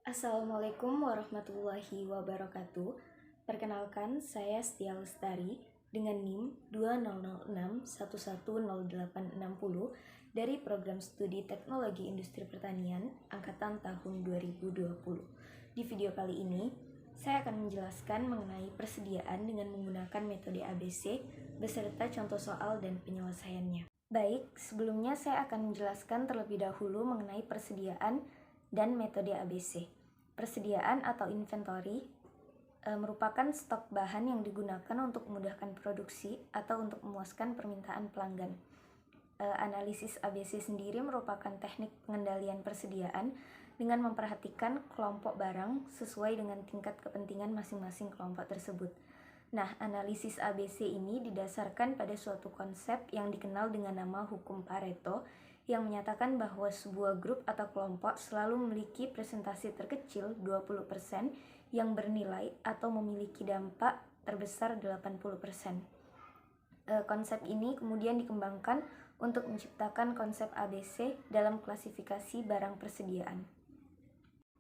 Assalamualaikum warahmatullahi wabarakatuh. Perkenalkan, saya Setia Lestari dengan NIM 2006110860 dari Program Studi Teknologi Industri Pertanian Angkatan tahun 2020. Di video kali ini, saya akan menjelaskan mengenai persediaan dengan menggunakan metode ABC beserta contoh soal dan penyelesaiannya. Baik, sebelumnya saya akan menjelaskan terlebih dahulu mengenai persediaan dan metode ABC. Persediaan atau inventory merupakan stok bahan yang digunakan untuk memudahkan produksi atau untuk memuaskan permintaan pelanggan. Analisis ABC sendiri merupakan teknik pengendalian persediaan dengan memperhatikan kelompok barang sesuai dengan tingkat kepentingan masing-masing kelompok tersebut. Nah, analisis ABC ini didasarkan pada suatu konsep yang dikenal dengan nama hukum Pareto yang menyatakan bahwa sebuah grup atau kelompok selalu memiliki presentasi terkecil 20% yang bernilai atau memiliki dampak terbesar 80%. Konsep ini kemudian dikembangkan untuk menciptakan konsep ABC dalam klasifikasi barang persediaan.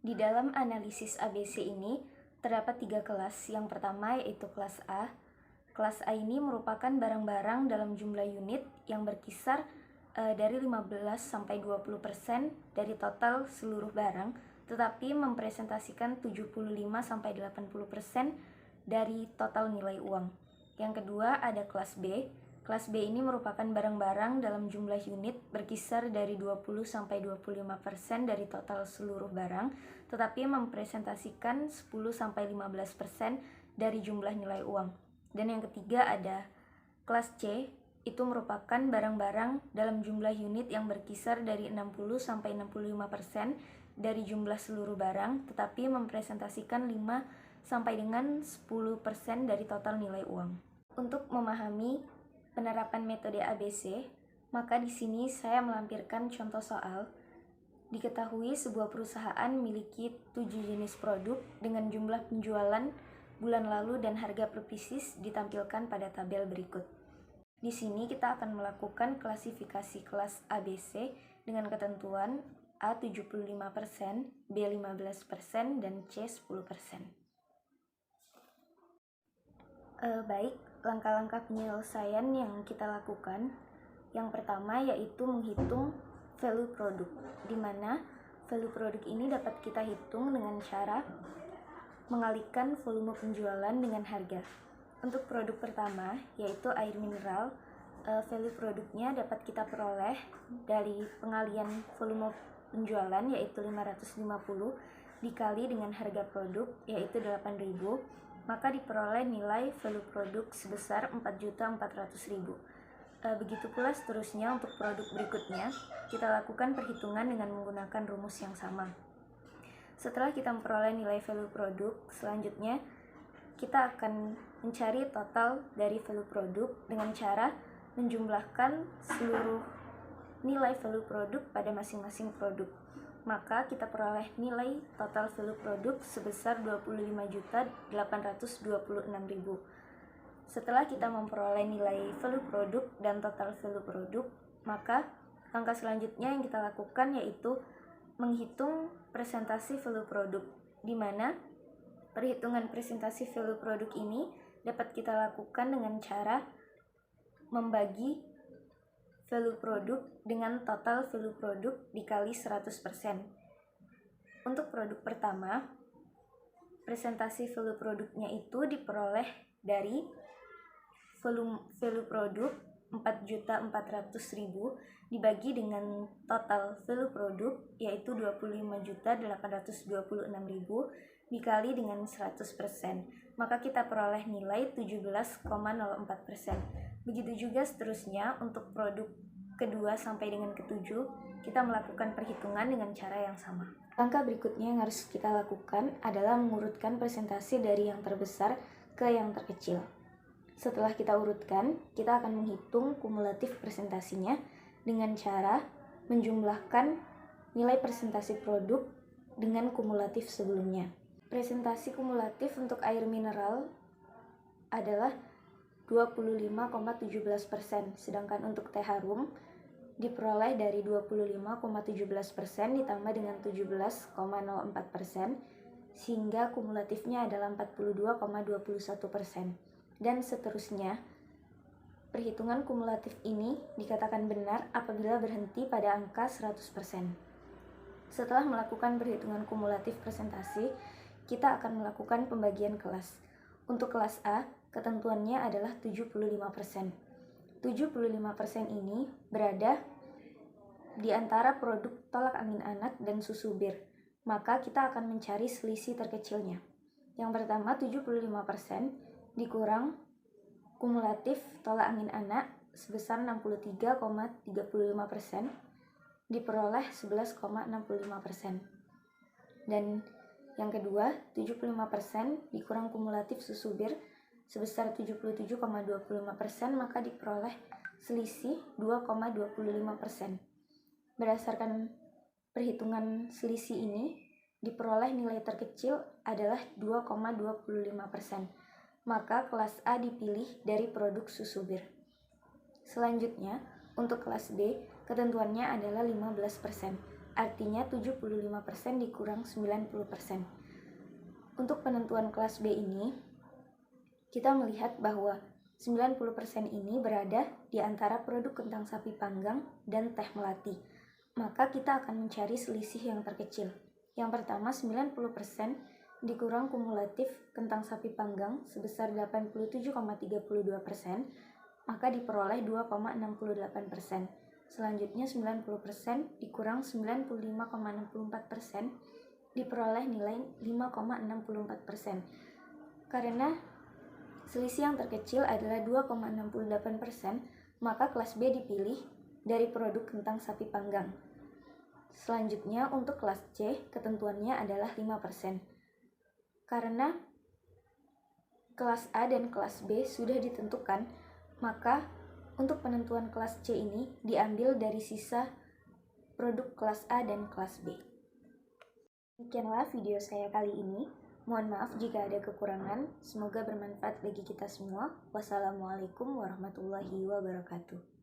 Di dalam analisis ABC ini terdapat 3 kelas. Yang pertama yaitu kelas A. Kelas A ini merupakan barang-barang dalam jumlah unit yang berkisar dari 15-20% dari total seluruh barang, tetapi mempresentasikan 75-80% dari total nilai uang. Yang kedua ada kelas B. Kelas B ini merupakan barang-barang dalam jumlah unit berkisar dari 20-25% dari total seluruh barang, tetapi mempresentasikan 10-15% dari jumlah nilai uang. Dan yang ketiga ada kelas C, itu merupakan barang-barang dalam jumlah unit yang berkisar dari 60-65% dari jumlah seluruh barang, tetapi mempresentasikan 5-10% dari total nilai uang. Untuk memahami penerapan metode ABC, maka di sini saya melampirkan contoh soal. Diketahui sebuah perusahaan memiliki 7 jenis produk dengan jumlah penjualan bulan lalu dan harga per pieces ditampilkan pada tabel berikut. Di sini kita akan melakukan klasifikasi kelas ABC dengan ketentuan A 75%, B 15%, dan C 10%. Baik, langkah-langkah penyelesaian yang kita lakukan. Yang pertama yaitu menghitung value produk, di mana value produk ini dapat kita hitung dengan cara mengalihkan volume penjualan dengan harga. Untuk produk pertama, yaitu air mineral, value produknya dapat kita peroleh dari pengalian volume penjualan, yaitu 550, dikali dengan harga produk, yaitu 8.000, maka diperoleh nilai value produk sebesar 4.400.000. Begitu pula seterusnya untuk produk berikutnya, kita lakukan perhitungan dengan menggunakan rumus yang sama. Setelah kita memperoleh nilai value produk, selanjutnya kita akan mencari total dari value produk dengan cara menjumlahkan seluruh nilai value produk pada masing-masing produk. Maka kita peroleh nilai total value produk sebesar 25.826.000. Setelah kita memperoleh nilai value produk dan total value produk, maka langkah selanjutnya yang kita lakukan yaitu menghitung presentasi value produk, di mana perhitungan presentasi value produk ini dapat kita lakukan dengan cara membagi value produk dengan total value produk dikali 100%. Untuk produk pertama, presentasi value produknya itu diperoleh dari value produk 4.400.000 dibagi dengan total value produk yaitu 25.826.000 dikali dengan 100%, maka kita peroleh nilai 17,04%. Begitu juga seterusnya untuk produk kedua sampai dengan ketujuh, kita melakukan perhitungan dengan cara yang sama. Langkah berikutnya yang harus kita lakukan adalah mengurutkan presentasi dari yang terbesar ke yang terkecil. Setelah kita urutkan, kita akan menghitung kumulatif presentasinya dengan cara menjumlahkan nilai presentasi produk dengan kumulatif sebelumnya. Presentasi kumulatif untuk air mineral adalah 25,17%, sedangkan untuk teh harum diperoleh dari 25,17% ditambah dengan 17,04%, sehingga kumulatifnya adalah 42,21%. Dan seterusnya, perhitungan kumulatif ini dikatakan benar apabila berhenti pada angka 100%. Setelah melakukan perhitungan kumulatif presentasi, kita akan melakukan pembagian kelas. Untuk kelas A, ketentuannya adalah 75%. 75% ini berada di antara produk tolak angin anak dan susu bir, maka kita akan mencari selisih terkecilnya. Yang pertama, 75% dikurang kumulatif tolak angin anak sebesar 63,35% diperoleh 11,65%. Dan yang kedua, 75% dikurang kumulatif susu bir sebesar 77,25%, maka diperoleh selisih 2,25%. Berdasarkan perhitungan selisih ini, diperoleh nilai terkecil adalah 2,25%. Maka kelas A dipilih dari produk susu bir. Selanjutnya, untuk kelas B, ketentuannya adalah 15%. Artinya 75% dikurang 90%. Untuk penentuan kelas B ini, kita melihat bahwa 90% ini berada di antara produk kentang sapi panggang dan teh melati. Maka kita akan mencari selisih yang terkecil. Yang pertama, 90% dikurang kumulatif kentang sapi panggang sebesar 87,32%, maka diperoleh 2,68%. Selanjutnya, 90% dikurang 95,64%, diperoleh nilai 5,64%. Karena selisih yang terkecil adalah 2,68%, maka kelas B dipilih dari produk kentang sapi panggang. Selanjutnya, untuk kelas C, ketentuannya adalah 5%. Karena kelas A dan kelas B sudah ditentukan, maka untuk penentuan kelas C ini diambil dari sisa produk kelas A dan kelas B. Demikianlah video saya kali ini. Mohon maaf jika ada kekurangan. Semoga bermanfaat bagi kita semua. Wassalamualaikum warahmatullahi wabarakatuh.